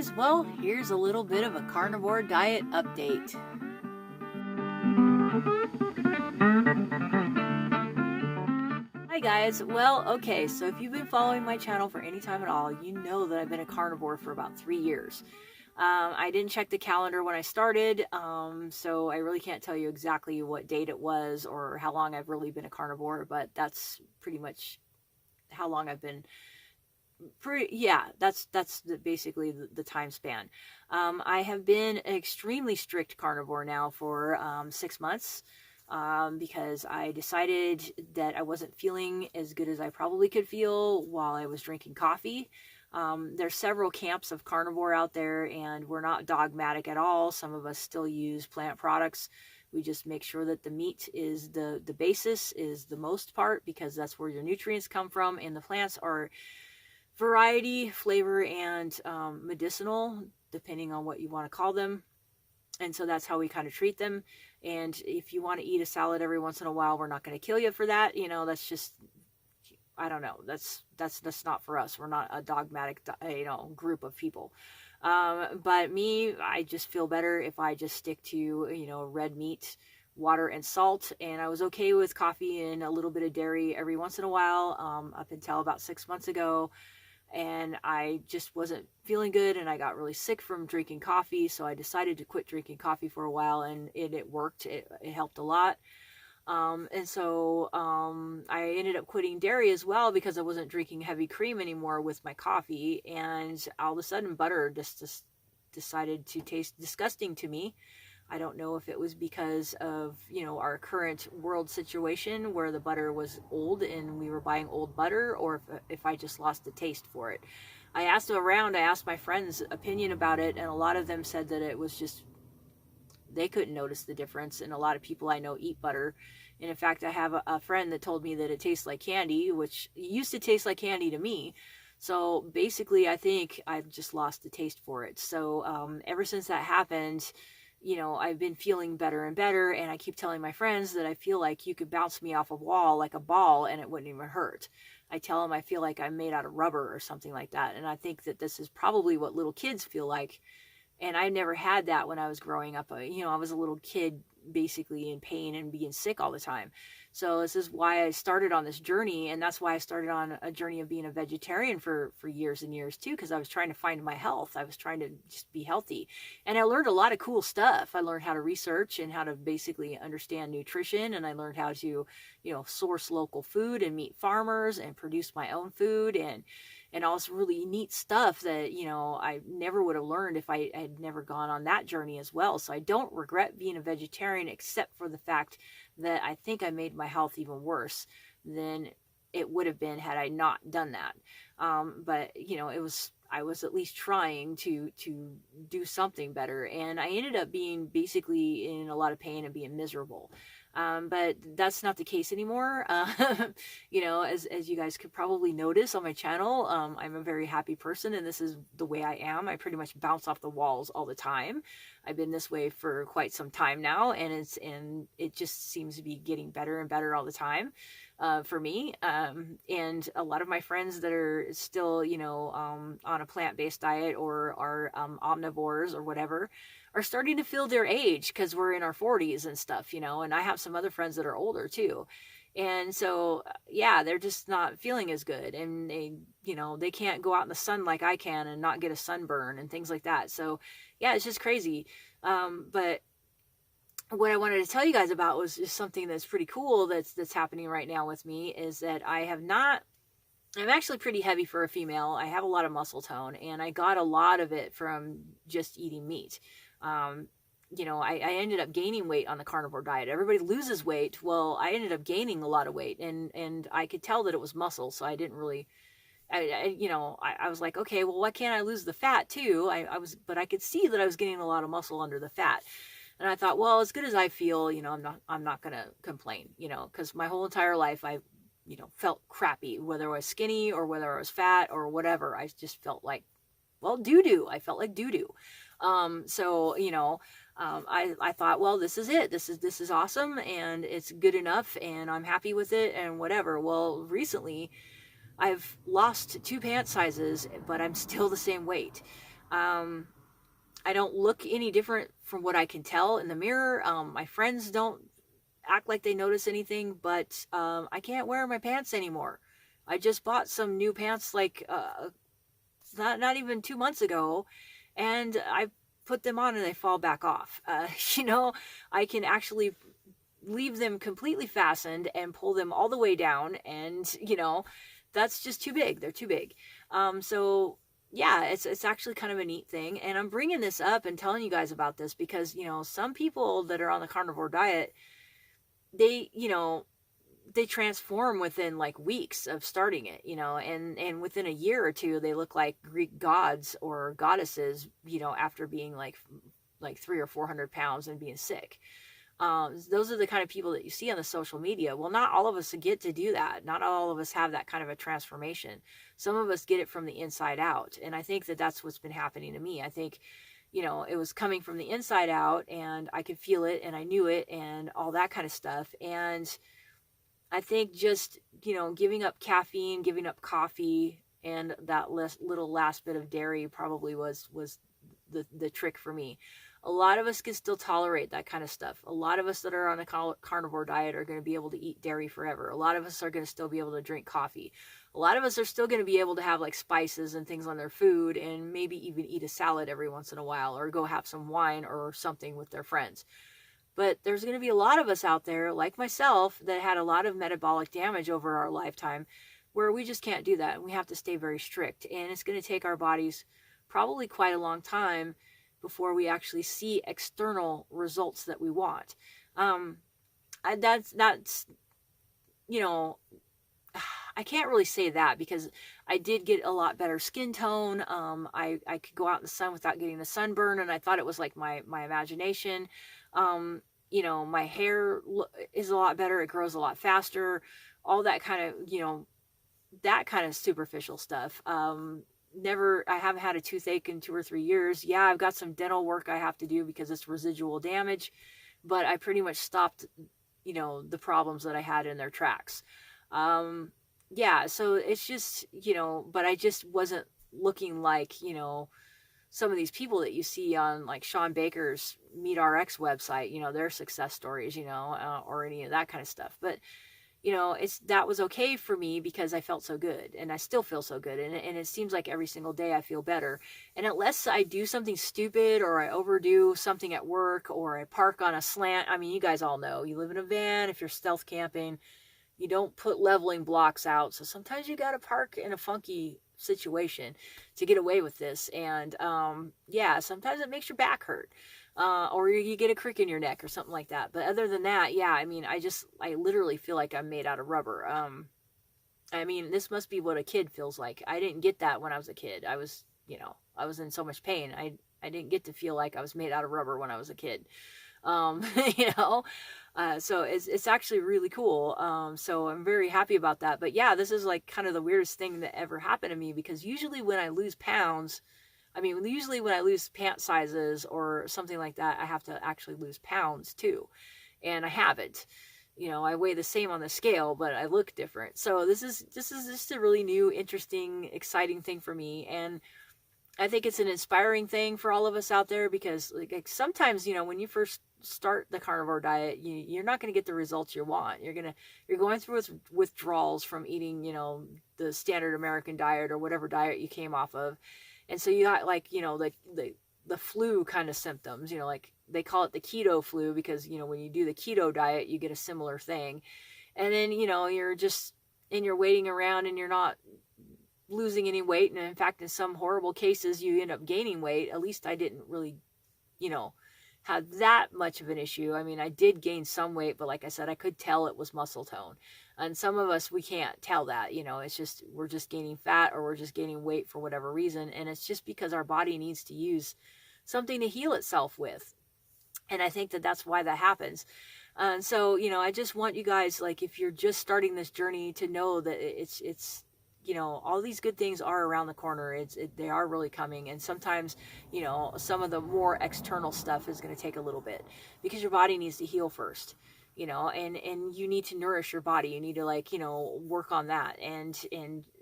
guys, well, here's a little bit of a carnivore diet update. Hi guys, well, okay, so if you've been following my channel for any time at all, you know that I've been a carnivore for about 3 years. I didn't check the calendar when I started, so I really can't tell you exactly what date it was or how long I've really been a carnivore, but that's pretty much how long I've been. That's basically the time span. I have been an extremely strict carnivore now for 6 months, because I decided that I wasn't feeling as good as I probably could feel while I was drinking coffee. There's several camps of carnivore out there, and we're not dogmatic at all. Some of us still use plant products. We just make sure that the meat is the basis, is the most part, because that's where your nutrients come from, and the plants are variety, flavor, and medicinal, depending on what you want to call them. And so that's how we kind of treat them. And if you want to eat a salad every once in a while, we're not going to kill you for that. That's just, I don't know. That's not for us. We're not a dogmatic, group of people. But me, I just feel better if I just stick to, red meat, water, and salt. And I was okay with coffee and a little bit of dairy every once in a while, up until about 6 months ago. And I just wasn't feeling good, and I got really sick from drinking coffee, so I decided to quit drinking coffee for a while, and it worked. It helped a lot. And so I ended up quitting dairy as well, because I wasn't drinking heavy cream anymore with my coffee, and all of a sudden butter just decided to taste disgusting to me. I don't know if it was because of, our current world situation where the butter was old and we were buying old butter, or if I just lost the taste for it. I asked my friends' opinion about it, and a lot of them said that it was just, they couldn't notice the difference. And a lot of people I know eat butter. And in fact, I have a friend that told me that it tastes like candy, which used to taste like candy to me. So basically, I think I've just lost the taste for it. So ever since that happened, I've been feeling better and better, and I keep telling my friends that I feel like you could bounce me off a wall like a ball and it wouldn't even hurt. I tell them I feel like I'm made out of rubber or something like that, and I think that this is probably what little kids feel like, and I never had that when I was growing up. I was a little kid basically in pain and being sick all the time. So this is why I started on this journey, and that's why I started on a journey of being a vegetarian for years and years too, because I was trying to find my health. I was trying to just be healthy, and I learned a lot of cool stuff. I learned how to research and how to basically understand nutrition, and I learned how to source local food and meet farmers and produce my own food, and all this really neat stuff that, I never would have learned if I had never gone on that journey as well. So I don't regret being a vegetarian, except for the fact that I think I made my health even worse than it would have been had I not done that. But I was at least trying to do something better, and I ended up being basically in a lot of pain and being miserable. But that's not the case anymore. As you guys could probably notice on my channel, I'm a very happy person, and this is the way I am. I pretty much bounce off the walls all the time. I've been this way for quite some time now, and it just seems to be getting better and better all the time, for me. And a lot of my friends that are still, on a plant-based diet or are omnivores or whatever, are starting to feel their age, because we're in our 40s and stuff, and I have some other friends that are older too. And so, they're just not feeling as good, and they can't go out in the sun like I can and not get a sunburn and things like that. So it's just crazy. But what I wanted to tell you guys about was just something that's pretty cool that's happening right now with me, is that I'm actually pretty heavy for a female. I have a lot of muscle tone, and I got a lot of it from just eating meat. I ended up gaining weight on the carnivore diet. Everybody loses weight. Well, I ended up gaining a lot of weight, and I could tell that it was muscle. So I didn't really, I was like, okay, well, why can't I lose the fat too? But I could see that I was getting a lot of muscle under the fat. And I thought, well, as good as I feel, I'm not going to complain, because my whole entire life I felt crappy, whether I was skinny or whether I was fat or whatever. I just felt like, well, doo-doo. I felt like doo-doo. I thought, well, this is it. This is awesome, and it's good enough, and I'm happy with it, and whatever. Well, recently I've lost 2 pant sizes, but I'm still the same weight. Um, I don't look any different from what I can tell in the mirror. My friends don't act like they notice anything, but I can't wear my pants anymore. I just bought some new pants like not even 2 months ago, and I put them on and they fall back off. You know, I can actually leave them completely fastened and pull them all the way down, and that's just too big. They're too big. So yeah, it's actually kind of a neat thing, and I'm bringing this up and telling you guys about this because some people that are on the carnivore diet, they they transform within like weeks of starting it, and within a year or two they look like Greek gods or goddesses, after being like 300 or 400 pounds and being sick. Those are the kind of people that you see on the social media. Well, not all of us get to do that. Not all of us have that kind of a transformation. Some of us get it from the inside out. And I think that that's what's been happening to me. I think, it was coming from the inside out, and I could feel it and I knew it and all that kind of stuff. And I think just, giving up caffeine, giving up coffee, and that little last bit of dairy probably was the trick for me. A lot of us can still tolerate that kind of stuff. A lot of us that are on a carnivore diet are going to be able to eat dairy forever. A lot of us are going to still be able to drink coffee. A lot of us are still going to be able to have like spices and things on their food, and maybe even eat a salad every once in a while, or go have some wine or something with their friends. But there's going to be a lot of us out there, like myself, that had a lot of metabolic damage over our lifetime, where we just can't do that. We have to stay very strict. And it's going to take our bodies probably quite a long time before we actually see external results that we want. That's I can't really say that, because I did get a lot better skin tone. I could go out in the sun without getting a sunburn, and I thought it was like my imagination. My hair is a lot better. It grows a lot faster. All that kind of, that kind of superficial stuff. I haven't had a toothache in 2 or 3 years. Yeah, I've got some dental work I have to do because it's residual damage, but I pretty much stopped, the problems that I had in their tracks. Yeah, so it's just, but I just wasn't looking like, some of these people that you see on like Sean Baker's MeatRx website, their success stories, or any of that kind of stuff. But that was okay for me because I felt so good, and I still feel so good. And it seems like every single day I feel better. And unless I do something stupid, or I overdo something at work, or I park on a slant, I mean, you guys all know, you live in a van, if you're stealth camping, you don't put leveling blocks out. So sometimes you got to park in a funky situation to get away with this. And yeah, sometimes it makes your back hurt. Or you get a crick in your neck or something like that. But other than that, yeah, I mean, I literally feel like I'm made out of rubber. I mean, this must be what a kid feels like. I didn't get that when I was a kid. I was in so much pain. I didn't get to feel like I was made out of rubber when I was a kid. you know, so it's actually really cool. So I'm very happy about that. But yeah, this is like kind of the weirdest thing that ever happened to me, because usually when I lose pounds, usually when I lose pant sizes or something like that, I have to actually lose pounds too. And I haven't. I weigh the same on the scale, but I look different. So this is just a really new, interesting, exciting thing for me. And I think it's an inspiring thing for all of us out there, because like sometimes, when you first start the carnivore diet, you're not going to get the results you want. You're going through withdrawals from eating, the standard American diet or whatever diet you came off of. And so you got the flu kind of symptoms, like they call it the keto flu, because, when you do the keto diet, you get a similar thing. And then, you're just, and you're waiting around and you're not losing any weight. And in fact, in some horrible cases, you end up gaining weight. At least I didn't really, have that much of an issue. I did gain some weight, but like I said, I could tell it was muscle tone. And some of us, we can't tell that, it's just, we're just gaining fat or we're just gaining weight for whatever reason. And it's just because our body needs to use something to heal itself with. And I think that that's why that happens. And so, I just want you guys, like, if you're just starting this journey, to know that it's all these good things are around the corner. They are really coming. And sometimes, some of the more external stuff is going to take a little bit, because your body needs to heal first. and you need to nourish your body. You need to, like, work on that, and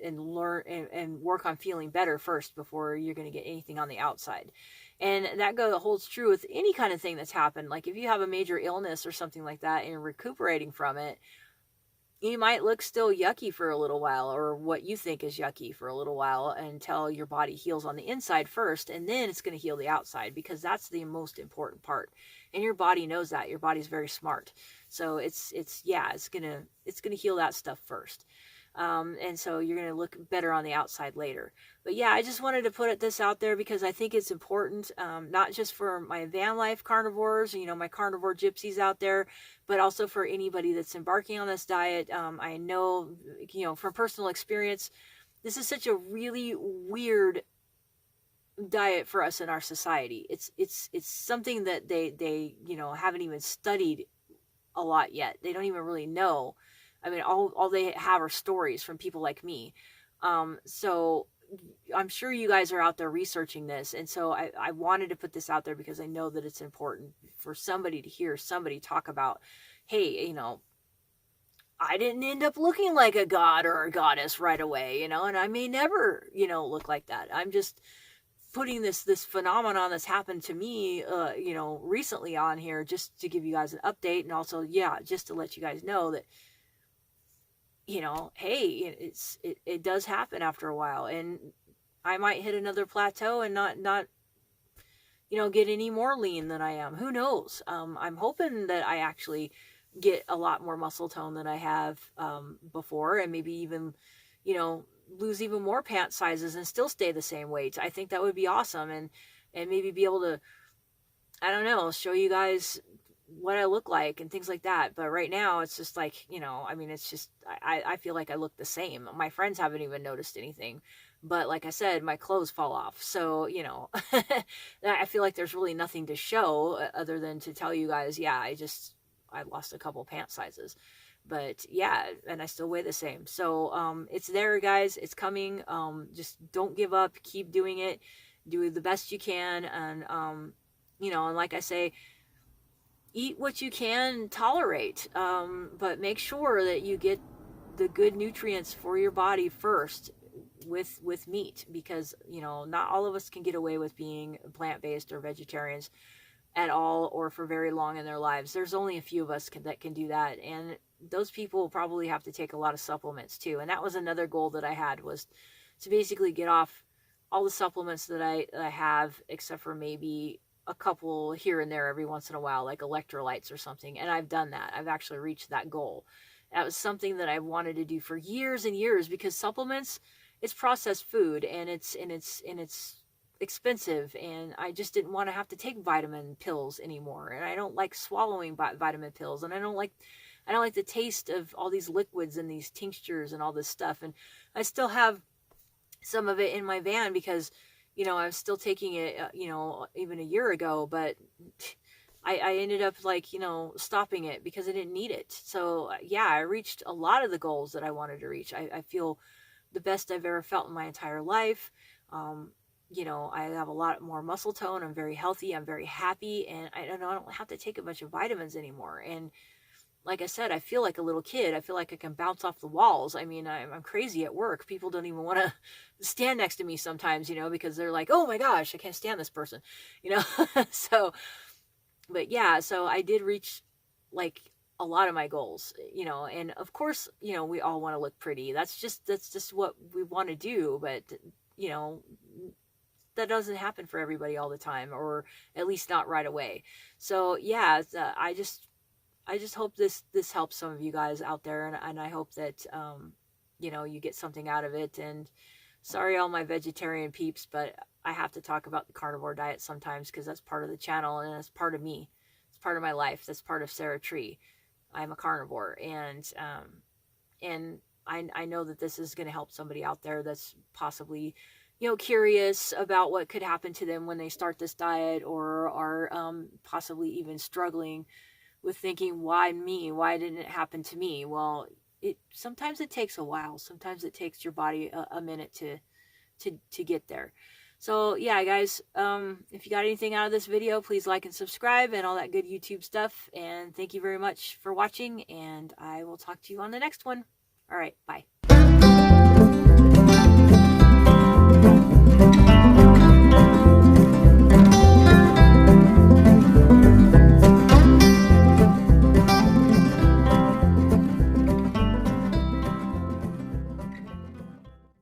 learn, and work on feeling better first before you're going to get anything on the outside. And that holds true with any kind of thing that's happened. Like if you have a major illness or something like that and recuperating from it, you might look still yucky for a little while, or what you think is yucky for a little while, until your body heals on the inside first, and then it's going to heal the outside, because that's the most important part. And your body knows that. Your body's very smart. So it's going to heal that stuff first. And so you're going to look better on the outside later. But yeah, I just wanted to put this out there because I think it's important, not just for my van life carnivores, my carnivore gypsies out there, but also for anybody that's embarking on this diet. I know, from personal experience, this is such a really weird diet for us in our society. It's something that they haven't even studied a lot yet. They don't even really know. I mean, all they have are stories from people like me. So I'm sure you guys are out there researching this. And so I wanted to put this out there because I know that it's important for somebody to hear somebody talk about, hey, I didn't end up looking like a god or a goddess right away, and I may never, look like that. I'm just putting this phenomenon that's happened to me, recently on here, just to give you guys an update. And also, just to let you guys know that, hey, it does happen after a while, and I might hit another plateau and not get any more lean than I am. Who knows? I'm hoping that I actually get a lot more muscle tone than I have before, and maybe even lose even more pant sizes and still stay the same weight. I think that would be awesome, and maybe be able to, I don't know, show you guys what I look like and things like that. But right now it's just like, it's just, I feel like I look the same. My friends haven't even noticed anything, but like I said, my clothes fall off. So, I feel like there's really nothing to show other than to tell you guys, I lost a couple pant sizes, but and I still weigh the same. So, it's there, guys. It's coming. Just don't give up, keep doing it, do the best you can. And, and like I say, eat what you can tolerate, but make sure that you get the good nutrients for your body first with meat, because not all of us can get away with being plant-based or vegetarians at all, or for very long in their lives. There's only a few of us that can do that, and those people probably have to take a lot of supplements too. And that was another goal that I had, was to basically get off all the supplements that I have, except for maybe a couple here and there every once in a while, like electrolytes or something. And I've done that. I've actually reached that goal. That was something that I wanted to do for years and years, because supplements, it's processed food, and it's expensive, and I just didn't want to have to take vitamin pills anymore. And I don't like swallowing vitamin pills, and I don't like the taste of all these liquids and these tinctures and all this stuff. And I still have some of it in my van because I was still taking it, even a year ago, but I ended up stopping it because I didn't need it. So I reached a lot of the goals that I wanted to reach. I feel the best I've ever felt in my entire life. I have a lot more muscle tone. I'm very healthy. I'm very happy. And I don't have to take a bunch of vitamins anymore. And like I said, I feel like a little kid. I feel like I can bounce off the walls. I mean, I'm crazy at work. People don't even want to stand next to me sometimes, because they're like, oh my gosh, I can't stand this person, So, but so I did reach like a lot of my goals, and of course, we all want to look pretty. That's just what we want to do. But, that doesn't happen for everybody all the time, or at least not right away. So I just hope this helps some of you guys out there, and I hope that, you get something out of it. And sorry, all my vegetarian peeps, but I have to talk about the carnivore diet sometimes, because that's part of the channel, and that's part of me. It's part of my life. That's part of Sarah Tree. I'm a carnivore, and I know that this is going to help somebody out there that's possibly, curious about what could happen to them when they start this diet, or are possibly even struggling with thinking, why me? Why didn't it happen to me? Well, sometimes it takes a while. Sometimes it takes your body a minute to get there. So yeah, guys, if you got anything out of this video, please like and subscribe and all that good YouTube stuff. And thank you very much for watching, and I will talk to you on the next one. All right, bye.